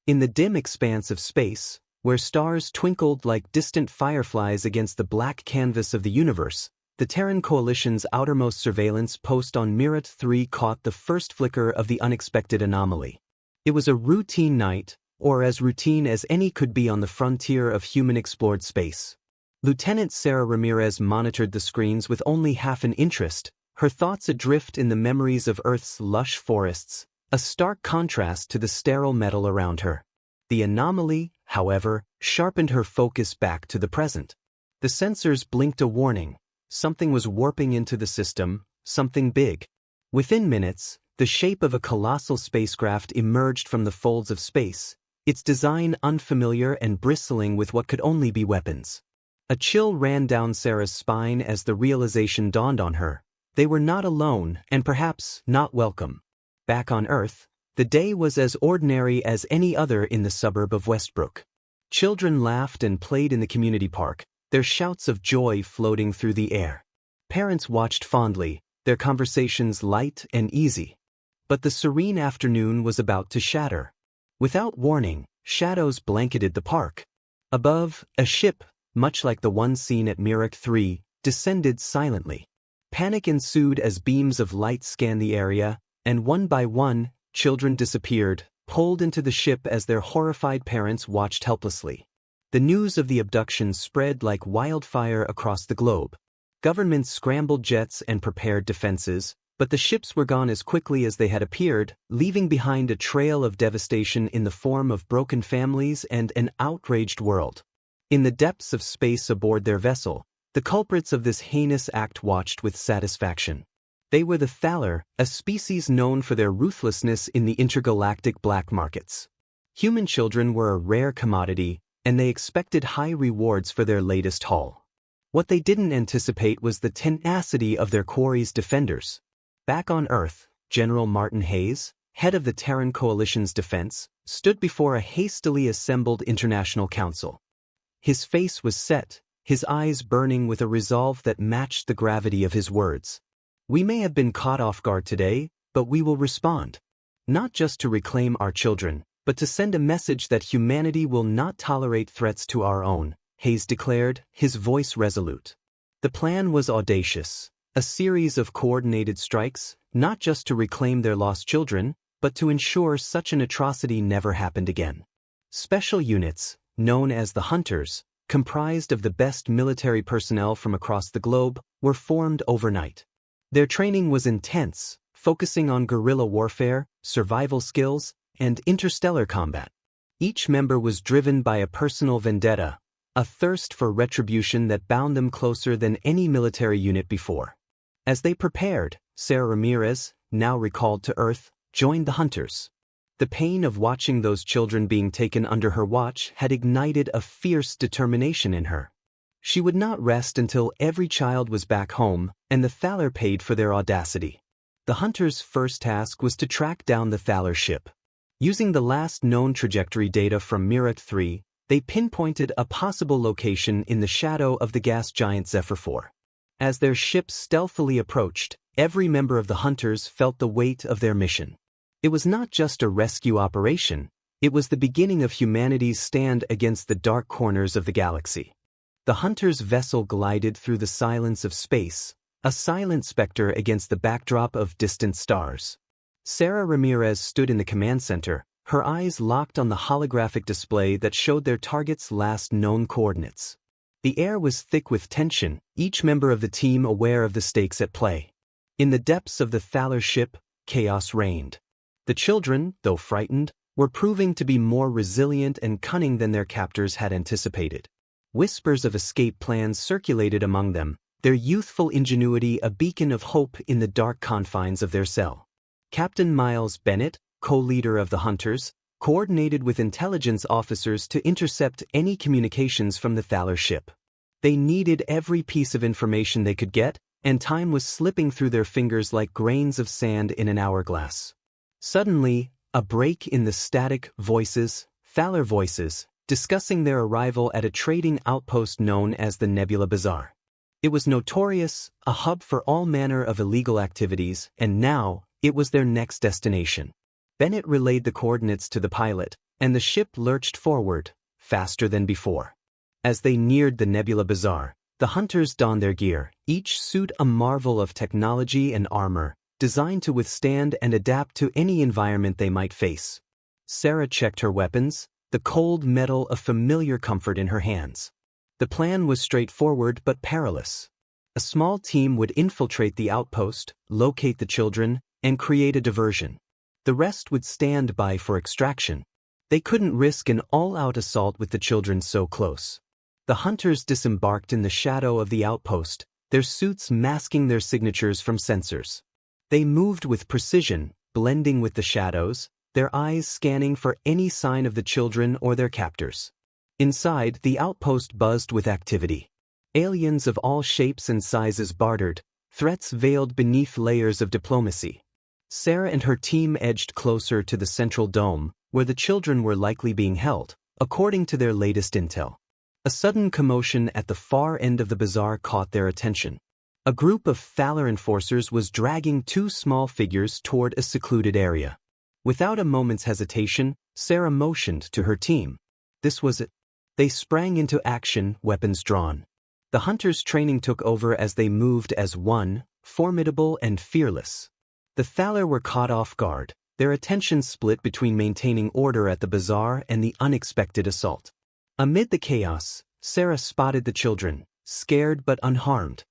In the dim expanse of space, where stars twinkled like distant fireflies against the black canvas of the universe, the Terran Coalition's outermost surveillance post on Mirat 3 caught the first flicker of the unexpected anomaly. It was a routine night, or as routine as any could be on the frontier of human-explored space. Lieutenant Sarah Ramirez monitored the screens with only half an interest, her thoughts adrift in the memories of Earth's lush forests, a stark contrast to the sterile metal around her. The anomaly, however, sharpened her focus back to the present. The sensors blinked a warning. Something was warping into the system, something big. Within minutes, the shape of a colossal spacecraft emerged from the folds of space, its design unfamiliar and bristling with what could only be weapons. A chill ran down Sarah's spine as the realization dawned on her. They were not alone, and perhaps not welcome. Back on Earth, the day was as ordinary as any other in the suburb of Westbrook. Children laughed and played in the community park, their shouts of joy floating through the air. Parents watched fondly, their conversations light and easy. But the serene afternoon was about to shatter. Without warning, shadows blanketed the park. Above, a ship, much like the one seen at Mirat 3, descended silently. Panic ensued as beams of light scanned the area, and one by one, children disappeared, pulled into the ship as their horrified parents watched helplessly. The news of the abduction spread like wildfire across the globe. Governments scrambled jets and prepared defenses, but the ships were gone as quickly as they had appeared, leaving behind a trail of devastation in the form of broken families and an outraged world. In the depths of space aboard their vessel, the culprits of this heinous act watched with satisfaction. They were the Thaler, a species known for their ruthlessness in the intergalactic black markets. Human children were a rare commodity, and they expected high rewards for their latest haul. What they didn't anticipate was the tenacity of their quarry's defenders. Back on Earth, General Martin Hayes, head of the Terran Coalition's defense, stood before a hastily assembled international council. His face was set, his eyes burning with a resolve that matched the gravity of his words. We may have been caught off guard today, but we will respond. Not just to reclaim our children, but to send a message that humanity will not tolerate threats to our own, Hayes declared, his voice resolute. The plan was audacious, a series of coordinated strikes, not just to reclaim their lost children, but to ensure such an atrocity never happened again. Special units, known as the Hunters, comprised of the best military personnel from across the globe, were formed overnight. Their training was intense, focusing on guerrilla warfare, survival skills, and interstellar combat. Each member was driven by a personal vendetta, a thirst for retribution that bound them closer than any military unit before. As they prepared, Sarah Ramirez, now recalled to Earth, joined the Hunters. The pain of watching those children being taken under her watch had ignited a fierce determination in her. She would not rest until every child was back home, and the Thaler paid for their audacity. The Hunters' first task was to track down the Thaler ship. Using the last known trajectory data from Mirat 3, they pinpointed a possible location in the shadow of the gas giant Zephyr 4. As their ship stealthily approached, every member of the Hunters felt the weight of their mission. It was not just a rescue operation, it was the beginning of humanity's stand against the dark corners of the galaxy. The Hunters' vessel glided through the silence of space, a silent specter against the backdrop of distant stars. Sarah Ramirez stood in the command center, her eyes locked on the holographic display that showed their target's last known coordinates. The air was thick with tension, each member of the team aware of the stakes at play. In the depths of the Thaler ship, chaos reigned. The children, though frightened, were proving to be more resilient and cunning than their captors had anticipated. Whispers of escape plans circulated among them, their youthful ingenuity a beacon of hope in the dark confines of their cell. Captain Miles Bennett, co-leader of the Hunters, coordinated with intelligence officers to intercept any communications from the Thaler ship. They needed every piece of information they could get, and time was slipping through their fingers like grains of sand in an hourglass. Suddenly, a break in the static voices, Thaler voices, discussing their arrival at a trading outpost known as the Nebula Bazaar. It was notorious, a hub for all manner of illegal activities, and now, it was their next destination. Bennett relayed the coordinates to the pilot, and the ship lurched forward, faster than before. As they neared the Nebula Bazaar, the hunters donned their gear, each suit a marvel of technology and armor, designed to withstand and adapt to any environment they might face. Sarah checked her weapons, the cold metal a familiar comfort in her hands. The plan was straightforward but perilous. A small team would infiltrate the outpost, locate the children, and create a diversion. The rest would stand by for extraction. They couldn't risk an all-out assault with the children so close. The hunters disembarked in the shadow of the outpost, their suits masking their signatures from sensors. They moved with precision, blending with the shadows, their eyes scanning for any sign of the children or their captors. Inside, the outpost buzzed with activity. Aliens of all shapes and sizes bartered, threats veiled beneath layers of diplomacy. Sarah and her team edged closer to the central dome, where the children were likely being held, according to their latest intel. A sudden commotion at the far end of the bazaar caught their attention. A group of Thaler enforcers was dragging two small figures toward a secluded area. Without a moment's hesitation, Sarah motioned to her team. This was it. They sprang into action, weapons drawn. The hunters' training took over as they moved as one, formidable and fearless. The Thaler were caught off guard, their attention split between maintaining order at the bazaar and the unexpected assault. Amid the chaos, Sarah spotted the children, scared but unharmed.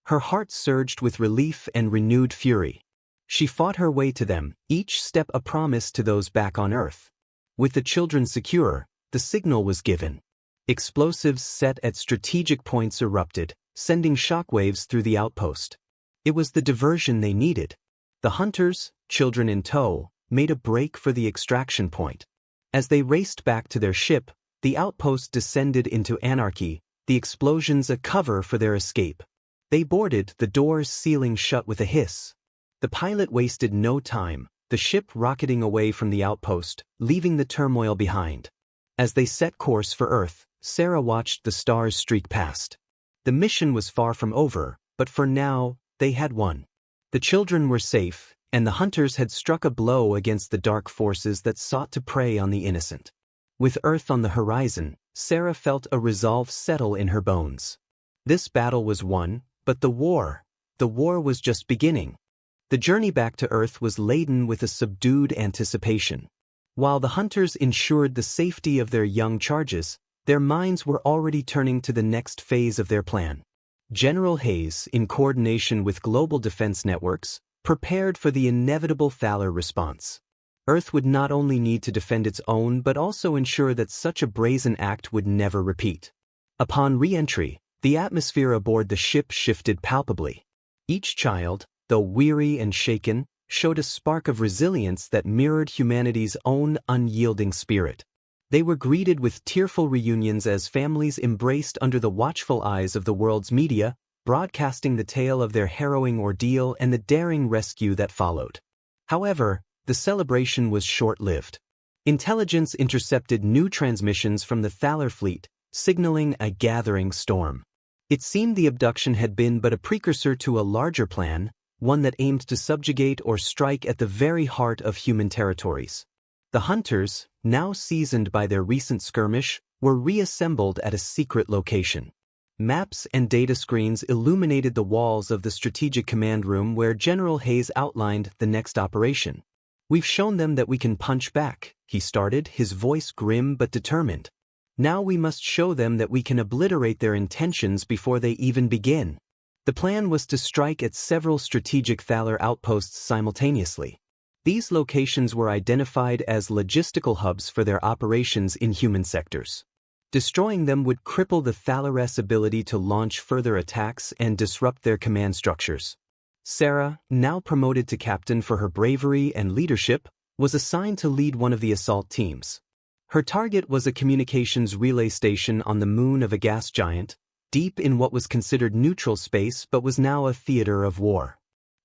Her heart surged with relief and renewed fury. She fought her way to them, each step a promise to those back on Earth. With the children secure, the signal was given. Explosives set at strategic points erupted, sending shockwaves through the outpost. It was the diversion they needed. The hunters, children in tow, made a break for the extraction point. As they raced back to their ship, the outpost descended into anarchy, the explosions a cover for their escape. They boarded, the doors sealing shut with a hiss. The pilot wasted no time, the ship rocketing away from the outpost, leaving the turmoil behind. As they set course for Earth, Sarah watched the stars streak past. The mission was far from over, but for now, they had won. The children were safe, and the hunters had struck a blow against the dark forces that sought to prey on the innocent. With Earth on the horizon, Sarah felt a resolve settle in her bones. This battle was won, but the war was just beginning. The journey back to Earth was laden with a subdued anticipation. While the hunters ensured the safety of their young charges, their minds were already turning to the next phase of their plan. General Hayes, in coordination with global defense networks, prepared for the inevitable Thaler response. Earth would not only need to defend its own but also ensure that such a brazen act would never repeat. Upon re-entry, the atmosphere aboard the ship shifted palpably. Each child, though weary and shaken, showed a spark of resilience that mirrored humanity's own unyielding spirit. They were greeted with tearful reunions as families embraced under the watchful eyes of the world's media, broadcasting the tale of their harrowing ordeal and the daring rescue that followed. However, the celebration was short-lived. Intelligence intercepted new transmissions from the Thaler fleet, signaling a gathering storm. It seemed the abduction had been but a precursor to a larger plan, one that aimed to subjugate or strike at the very heart of human territories. The hunters, now seasoned by their recent skirmish, were reassembled at a secret location. Maps and data screens illuminated the walls of the strategic command room where General Hayes outlined the next operation. "We've shown them that we can punch back," he started, his voice grim but determined. "Now we must show them that we can obliterate their intentions before they even begin." The plan was to strike at several strategic Thaler outposts simultaneously. These locations were identified as logistical hubs for their operations in human sectors. Destroying them would cripple the Thaler's ability to launch further attacks and disrupt their command structures. Sarah, now promoted to captain for her bravery and leadership, was assigned to lead one of the assault teams. Her target was a communications relay station on the moon of a gas giant, deep in what was considered neutral space but was now a theater of war.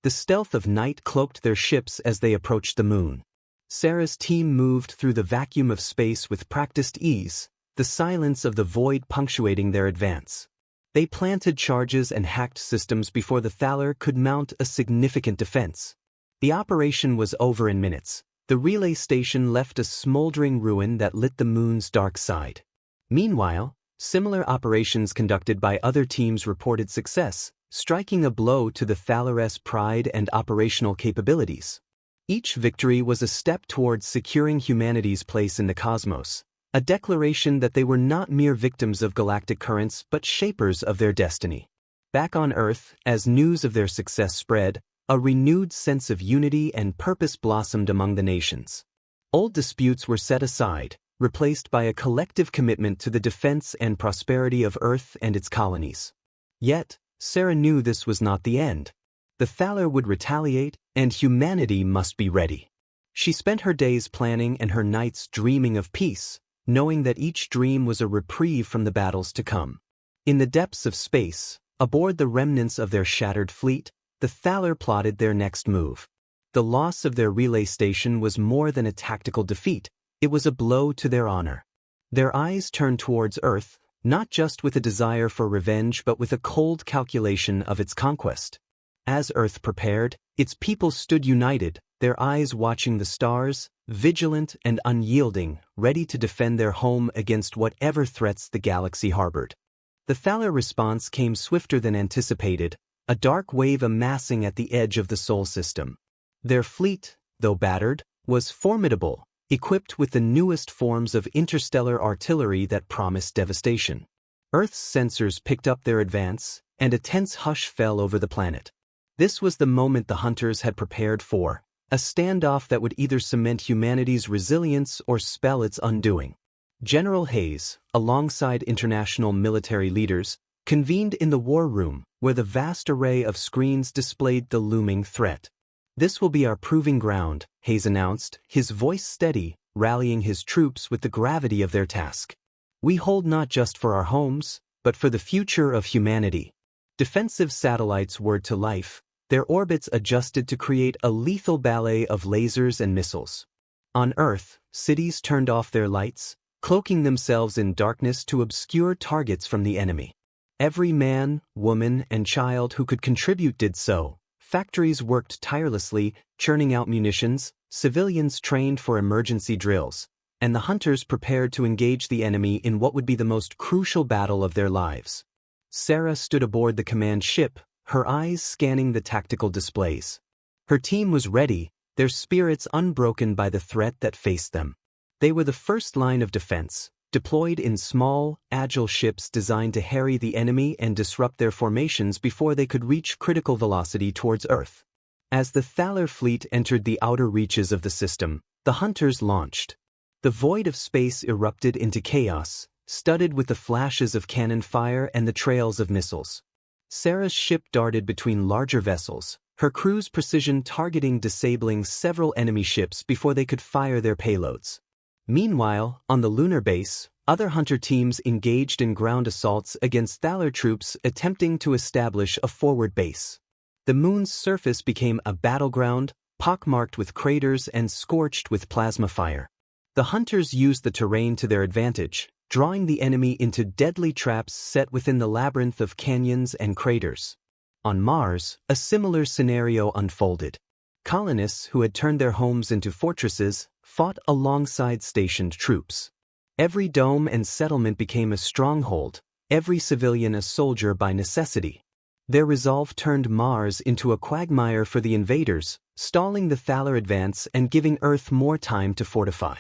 The stealth of night cloaked their ships as they approached the moon. Sarah's team moved through the vacuum of space with practiced ease, the silence of the void punctuating their advance. They planted charges and hacked systems before the Thaler could mount a significant defense. The operation was over in minutes, The relay station left a smoldering ruin that lit the moon's dark side. Meanwhile, similar operations conducted by other teams reported success, striking a blow to the Thalars' pride and operational capabilities. Each victory was a step towards securing humanity's place in the cosmos, a declaration that they were not mere victims of galactic currents but shapers of their destiny. Back on Earth, as news of their success spread, a renewed sense of unity and purpose blossomed among the nations. Old disputes were set aside, replaced by a collective commitment to the defense and prosperity of Earth and its colonies. Yet, Sarah knew this was not the end. The Thalar would retaliate, and humanity must be ready. She spent her days planning and her nights dreaming of peace, knowing that each dream was a reprieve from the battles to come. In the depths of space, aboard the remnants of their shattered fleet, the Thalar plotted their next move. The loss of their relay station was more than a tactical defeat, it was a blow to their honor. Their eyes turned towards Earth, not just with a desire for revenge but with a cold calculation of its conquest. As Earth prepared, its people stood united, their eyes watching the stars, vigilant and unyielding, ready to defend their home against whatever threats the galaxy harbored. The Thalar response came swifter than anticipated, a dark wave amassing at the edge of the Sol system. Their fleet, though battered, was formidable, equipped with the newest forms of interstellar artillery that promised devastation. Earth's sensors picked up their advance, and a tense hush fell over the planet. This was the moment the hunters had prepared for, a standoff that would either cement humanity's resilience or spell its undoing. General Hayes, alongside international military leaders, convened in the war room, where the vast array of screens displayed the looming threat. "This will be our proving ground," Hayes announced, his voice steady, rallying his troops with the gravity of their task. "We hold not just for our homes, but for the future of humanity." Defensive satellites whirred to life, their orbits adjusted to create a lethal ballet of lasers and missiles. On Earth, cities turned off their lights, cloaking themselves in darkness to obscure targets from the enemy. Every man, woman, and child who could contribute did so. Factories worked tirelessly, churning out munitions, civilians trained for emergency drills, and the hunters prepared to engage the enemy in what would be the most crucial battle of their lives. Sarah stood aboard the command ship, her eyes scanning the tactical displays. Her team was ready, their spirits unbroken by the threat that faced them. They were the first line of defense, deployed in small, agile ships designed to harry the enemy and disrupt their formations before they could reach critical velocity towards Earth. As the Thalar fleet entered the outer reaches of the system, the hunters launched. The void of space erupted into chaos, studded with the flashes of cannon fire and the trails of missiles. Sarah's ship darted between larger vessels, her crew's precision targeting disabling several enemy ships before they could fire their payloads. Meanwhile, on the lunar base, other hunter teams engaged in ground assaults against Thalar troops attempting to establish a forward base. The moon's surface became a battleground, pockmarked with craters and scorched with plasma fire. The hunters used the terrain to their advantage, drawing the enemy into deadly traps set within the labyrinth of canyons and craters. On Mars, a similar scenario unfolded. Colonists who had turned their homes into fortresses fought alongside stationed troops. Every dome and settlement became a stronghold, every civilian a soldier by necessity. Their resolve turned Mars into a quagmire for the invaders, stalling the Thalar advance and giving Earth more time to fortify.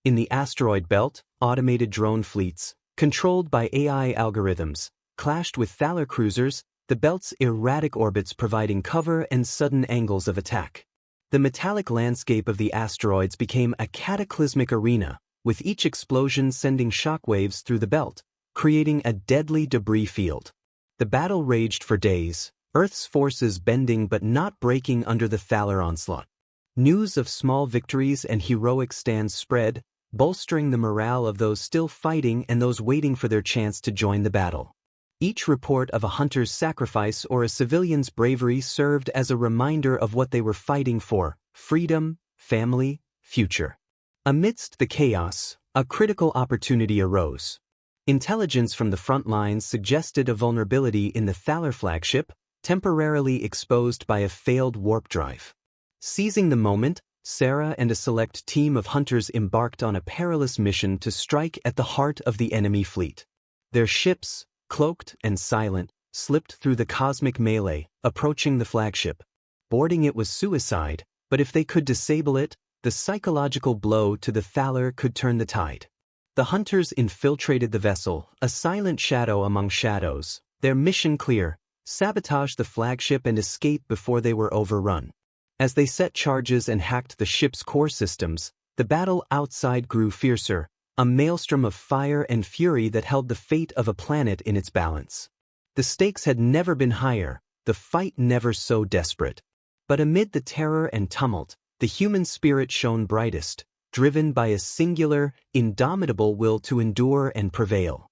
In the asteroid belt, automated drone fleets, controlled by AI algorithms, clashed with Thalar cruisers, the belt's erratic orbits providing cover and sudden angles of attack. The metallic landscape of the asteroids became a cataclysmic arena, with each explosion sending shockwaves through the belt, creating a deadly debris field. The battle raged for days, Earth's forces bending but not breaking under the Thalar onslaught. News of small victories and heroic stands spread, bolstering the morale of those still fighting and those waiting for their chance to join the battle. Each report of a hunter's sacrifice or a civilian's bravery served as a reminder of what they were fighting for: freedom, family, future. Amidst the chaos, a critical opportunity arose. Intelligence from the front lines suggested a vulnerability in the Thalar flagship, temporarily exposed by a failed warp drive. Seizing the moment, Sarah and a select team of hunters embarked on a perilous mission to strike at the heart of the enemy fleet. Their ships, cloaked and silent, slipped through the cosmic melee, approaching the flagship. Boarding it was suicide, but if they could disable it, the psychological blow to the Thaler could turn the tide. The hunters infiltrated the vessel, a silent shadow among shadows, their mission clear: sabotage the flagship and escape before they were overrun. As they set charges and hacked the ship's core systems, the battle outside grew fiercer, a maelstrom of fire and fury that held the fate of a planet in its balance. The stakes had never been higher, the fight never so desperate. But amid the terror and tumult, the human spirit shone brightest, driven by a singular, indomitable will to endure and prevail.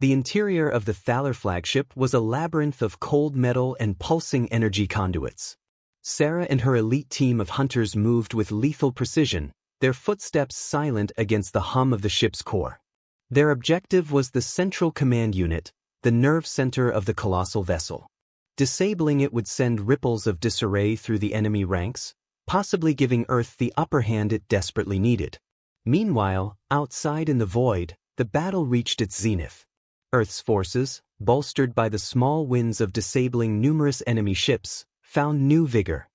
The interior of the Thaler flagship was a labyrinth of cold metal and pulsing energy conduits. Sarah and her elite team of hunters moved with lethal precision, their footsteps silent against the hum of the ship's core. Their objective was the central command unit, the nerve center of the colossal vessel. Disabling it would send ripples of disarray through the enemy ranks, possibly giving Earth the upper hand it desperately needed. Meanwhile, outside in the void, the battle reached its zenith. Earth's forces, bolstered by the small winds of disabling numerous enemy ships, found new vigor.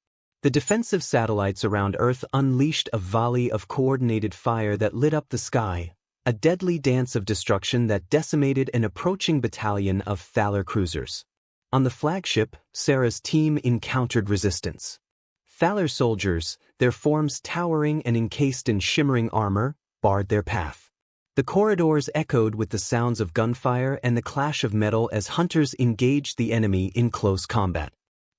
The defensive satellites around Earth unleashed a volley of coordinated fire that lit up the sky, a deadly dance of destruction that decimated an approaching battalion of Thaler cruisers. On the flagship, Sarah's team encountered resistance. Thaler soldiers, their forms towering and encased in shimmering armor, barred their path. The corridors echoed with the sounds of gunfire and the clash of metal as hunters engaged the enemy in close combat.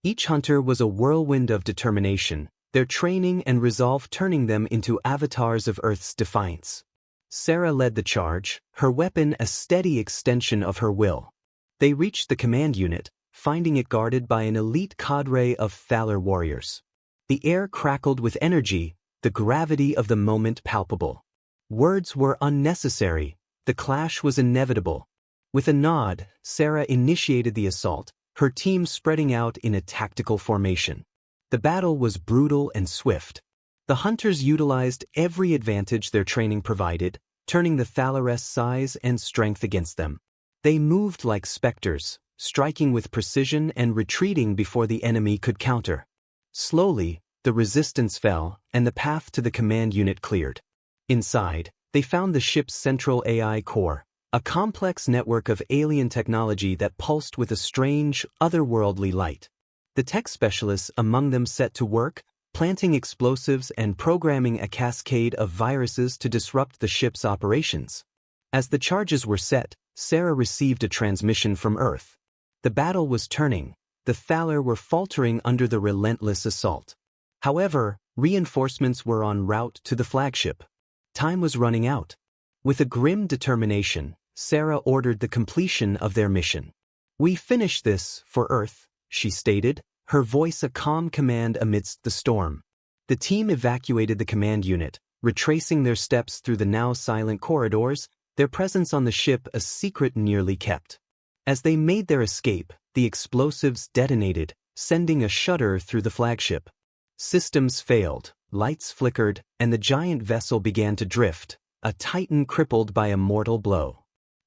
Each hunter was a whirlwind of determination, their training and resolve turning them into avatars of Earth's defiance. Sarah led the charge, her weapon a steady extension of her will. They reached the command unit, finding it guarded by an elite cadre of Thaler warriors. The air crackled with energy, the gravity of the moment palpable. Words were unnecessary, the clash was inevitable. With a nod, Sarah initiated the assault, her team spreading out in a tactical formation. The battle was brutal and swift. The hunters utilized every advantage their training provided, turning the Thaler's size and strength against them. They moved like specters, striking with precision and retreating before the enemy could counter. Slowly, the resistance fell, and the path to the command unit cleared. Inside, they found the ship's central AI core, a complex network of alien technology that pulsed with a strange, otherworldly light. The tech specialists among them set to work, planting explosives and programming a cascade of viruses to disrupt the ship's operations. As the charges were set, Sarah received a transmission from Earth. The battle was turning. The Thaler were faltering under the relentless assault. However, reinforcements were en route to the flagship. Time was running out. With a grim determination, Sarah ordered the completion of their mission. "We finish this for Earth," she stated, her voice a calm command amidst the storm. The team evacuated the command unit, retracing their steps through the now silent corridors, their presence on the ship a secret nearly kept. As they made their escape, the explosives detonated, sending a shudder through the flagship. Systems failed, lights flickered, and the giant vessel began to drift, a titan crippled by a mortal blow.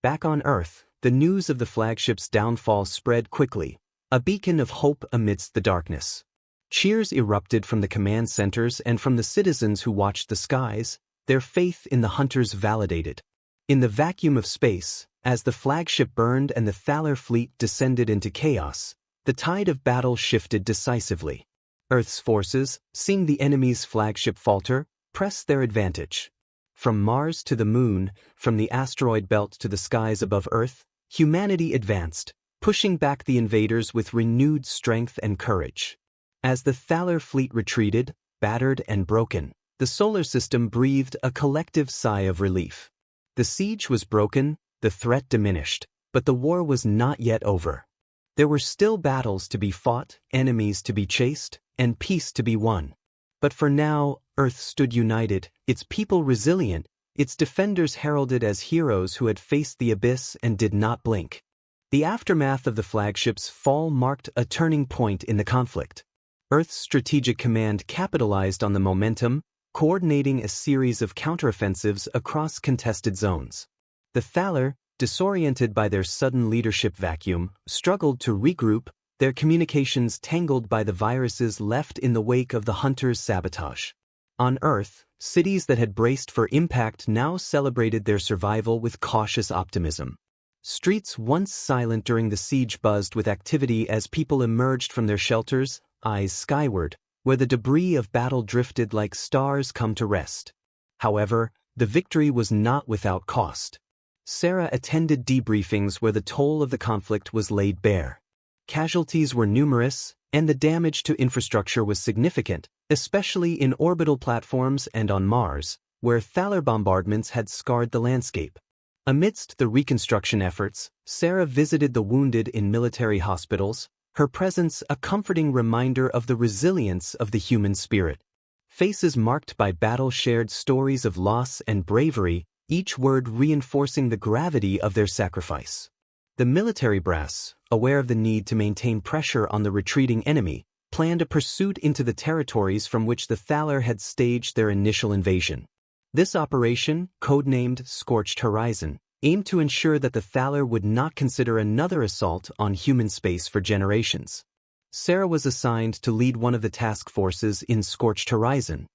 Back on Earth, the news of the flagship's downfall spread quickly, a beacon of hope amidst the darkness. Cheers erupted from the command centers and from the citizens who watched the skies, their faith in the hunters validated. In the vacuum of space, as the flagship burned and the Thaler fleet descended into chaos, the tide of battle shifted decisively. Earth's forces, seeing the enemy's flagship falter, pressed their advantage. From Mars to the Moon, from the asteroid belt to the skies above Earth, humanity advanced, pushing back the invaders with renewed strength and courage. As the Thaler fleet retreated, battered and broken, the solar system breathed a collective sigh of relief. The siege was broken, the threat diminished, but the war was not yet over. There were still battles to be fought, enemies to be chased, and peace to be won. But for now, Earth stood united, its people resilient, its defenders heralded as heroes who had faced the abyss and did not blink. The aftermath of the flagship's fall marked a turning point in the conflict. Earth's Strategic Command capitalized on the momentum, coordinating a series of counteroffensives across contested zones. The Thaler, disoriented by their sudden leadership vacuum, struggled to regroup, their communications tangled by the viruses left in the wake of the Hunters' sabotage. On Earth, cities that had braced for impact now celebrated their survival with cautious optimism. Streets once silent during the siege buzzed with activity as people emerged from their shelters, eyes skyward, where the debris of battle drifted like stars come to rest. However, the victory was not without cost. Sarah attended debriefings where the toll of the conflict was laid bare. Casualties were numerous, and the damage to infrastructure was significant, especially in orbital platforms and on Mars, where Thaler bombardments had scarred the landscape. Amidst the reconstruction efforts, Sarah visited the wounded in military hospitals, her presence a comforting reminder of the resilience of the human spirit. Faces marked by battle shared stories of loss and bravery, each word reinforcing the gravity of their sacrifice. The military brass, aware of the need to maintain pressure on the retreating enemy, planned a pursuit into the territories from which the Thaler had staged their initial invasion. This operation, codenamed Scorched Horizon, aimed to ensure that the Thaler would not consider another assault on human space for generations. Sarah was assigned to lead one of the task forces in Scorched Horizon.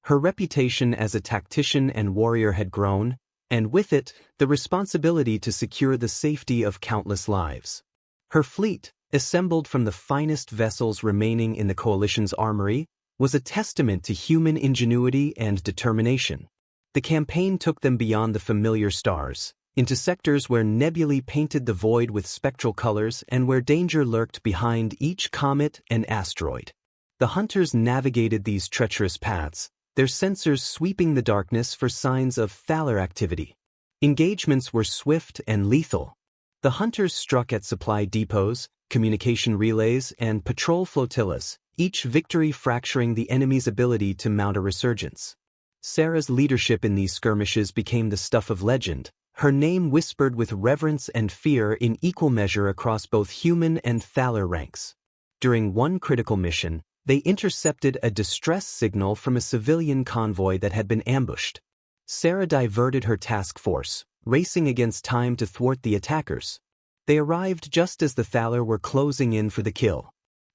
Her reputation as a tactician and warrior had grown, and with it, the responsibility to secure the safety of countless lives. Her fleet, assembled from the finest vessels remaining in the Coalition's armory, was a testament to human ingenuity and determination. The campaign took them beyond the familiar stars, into sectors where nebulae painted the void with spectral colors and where danger lurked behind each comet and asteroid. The Hunters navigated these treacherous paths, their sensors sweeping the darkness for signs of Thaler activity. Engagements were swift and lethal. The Hunters struck at supply depots, communication relays, and patrol flotillas, each victory fracturing the enemy's ability to mount a resurgence. Sarah's leadership in these skirmishes became the stuff of legend, her name whispered with reverence and fear in equal measure across both human and Thaler ranks. During one critical mission, they intercepted a distress signal from a civilian convoy that had been ambushed. Sarah diverted her task force, racing against time to thwart the attackers. They arrived just as the Thaler were closing in for the kill.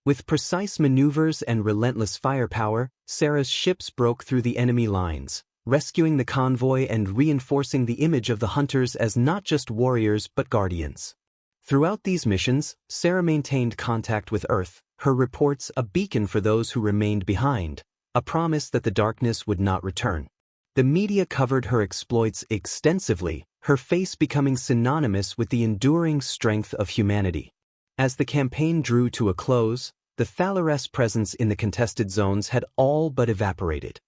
With precise maneuvers and relentless firepower, Sarah's ships broke through the enemy lines, rescuing the convoy and reinforcing the image of the Hunters as not just warriors but guardians. Throughout these missions, Sarah maintained contact with Earth, her reports a beacon for those who remained behind, a promise that the darkness would not return. The media covered her exploits extensively, her face becoming synonymous with the enduring strength of humanity. As the campaign drew to a close, the Thaler's presence in the contested zones had all but evaporated.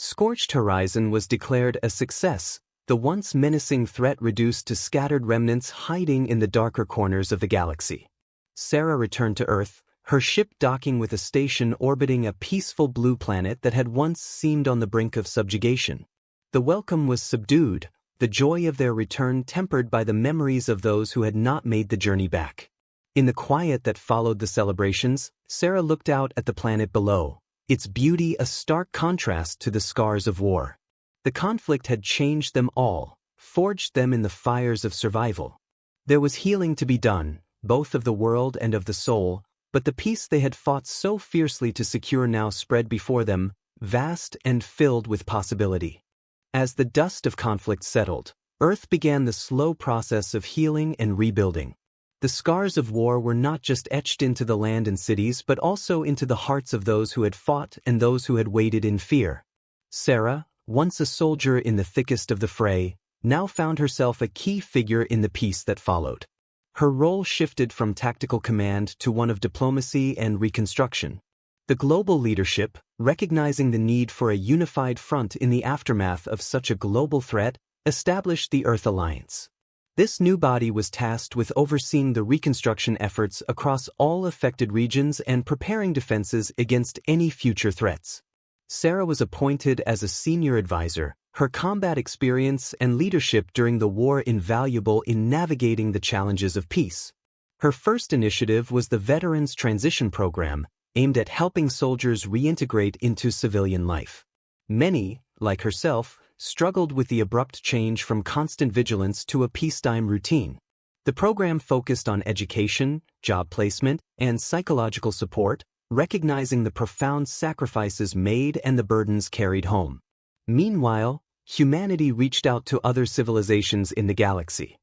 Scorched Horizon was declared a success, the once menacing threat reduced to scattered remnants hiding in the darker corners of the galaxy. Sarah returned to Earth, her ship docking with a station orbiting a peaceful blue planet that had once seemed on the brink of subjugation. The welcome was subdued, the joy of their return tempered by the memories of those who had not made the journey back. In the quiet that followed the celebrations, Sarah looked out at the planet below, its beauty a stark contrast to the scars of war. The conflict had changed them all, forged them in the fires of survival. There was healing to be done, both of the world and of the soul, but the peace they had fought so fiercely to secure now spread before them, vast and filled with possibility. As the dust of conflict settled, Earth began the slow process of healing and rebuilding. The scars of war were not just etched into the land and cities but also into the hearts of those who had fought and those who had waited in fear. Sarah, once a soldier in the thickest of the fray, now found herself a key figure in the peace that followed. Her role shifted from tactical command to one of diplomacy and reconstruction. The global leadership, recognizing the need for a unified front in the aftermath of such a global threat, established the Earth Alliance. This new body was tasked with overseeing the reconstruction efforts across all affected regions and preparing defenses against any future threats. Sarah was appointed as a senior advisor, her combat experience and leadership during the war invaluable in navigating the challenges of peace. Her first initiative was the Veterans Transition Program, aimed at helping soldiers reintegrate into civilian life. Many, like herself, struggled with the abrupt change from constant vigilance to a peacetime routine. The program focused on education, job placement, and psychological support, recognizing the profound sacrifices made and the burdens carried home. Meanwhile, humanity reached out to other civilizations in the galaxy.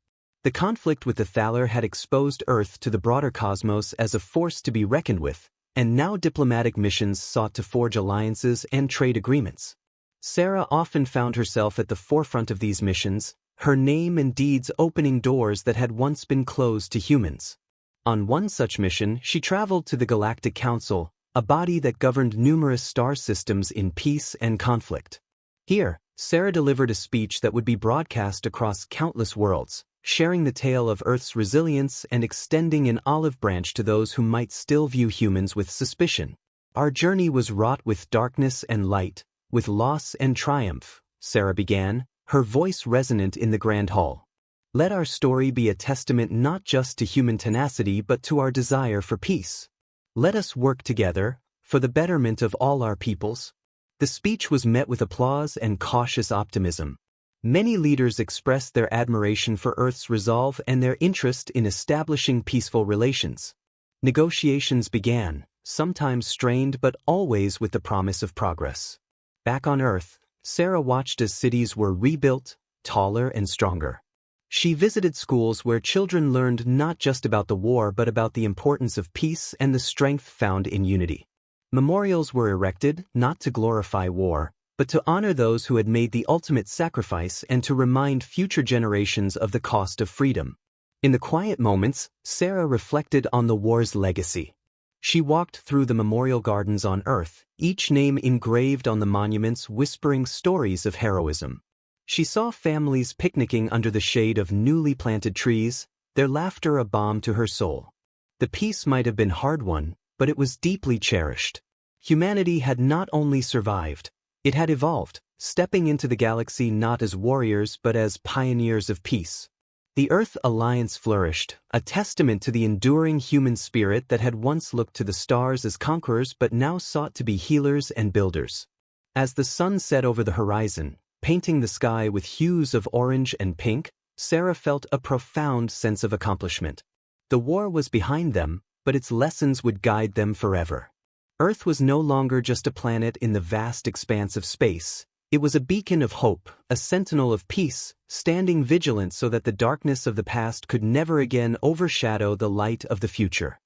The conflict with the Thaler had exposed Earth to the broader cosmos as a force to be reckoned with, and now diplomatic missions sought to forge alliances and trade agreements. Sarah often found herself at the forefront of these missions, her name and deeds opening doors that had once been closed to humans. On one such mission, she traveled to the Galactic Council, a body that governed numerous star systems in peace and conflict. Here, Sarah delivered a speech that would be broadcast across countless worlds, sharing the tale of Earth's resilience and extending an olive branch to those who might still view humans with suspicion. Our journey was wrought with darkness and light, with loss and triumph, Sarah began, her voice resonant in the grand hall. Let our story be a testament not just to human tenacity but to our desire for peace. Let us work together, for the betterment of all our peoples. The speech was met with applause and cautious optimism. Many leaders expressed their admiration for Earth's resolve and their interest in establishing peaceful relations. Negotiations began, sometimes strained but always with the promise of progress. Back on Earth, Sarah watched as cities were rebuilt, taller and stronger. She visited schools where children learned not just about the war but about the importance of peace and the strength found in unity. Memorials were erected, not to glorify war, but to honor those who had made the ultimate sacrifice and to remind future generations of the cost of freedom. In the quiet moments, Sarah reflected on the war's legacy. She walked through the memorial gardens on Earth, each name engraved on the monuments whispering stories of heroism. She saw families picnicking under the shade of newly planted trees, their laughter a balm to her soul. The peace might have been hard-won, but it was deeply cherished. Humanity had not only survived, it had evolved, stepping into the galaxy not as warriors but as pioneers of peace. The Earth Alliance flourished, a testament to the enduring human spirit that had once looked to the stars as conquerors but now sought to be healers and builders. As the sun set over the horizon, painting the sky with hues of orange and pink, Sarah felt a profound sense of accomplishment. The war was behind them, but its lessons would guide them forever. Earth was no longer just a planet in the vast expanse of space. It was a beacon of hope, a sentinel of peace, standing vigilant so that the darkness of the past could never again overshadow the light of the future.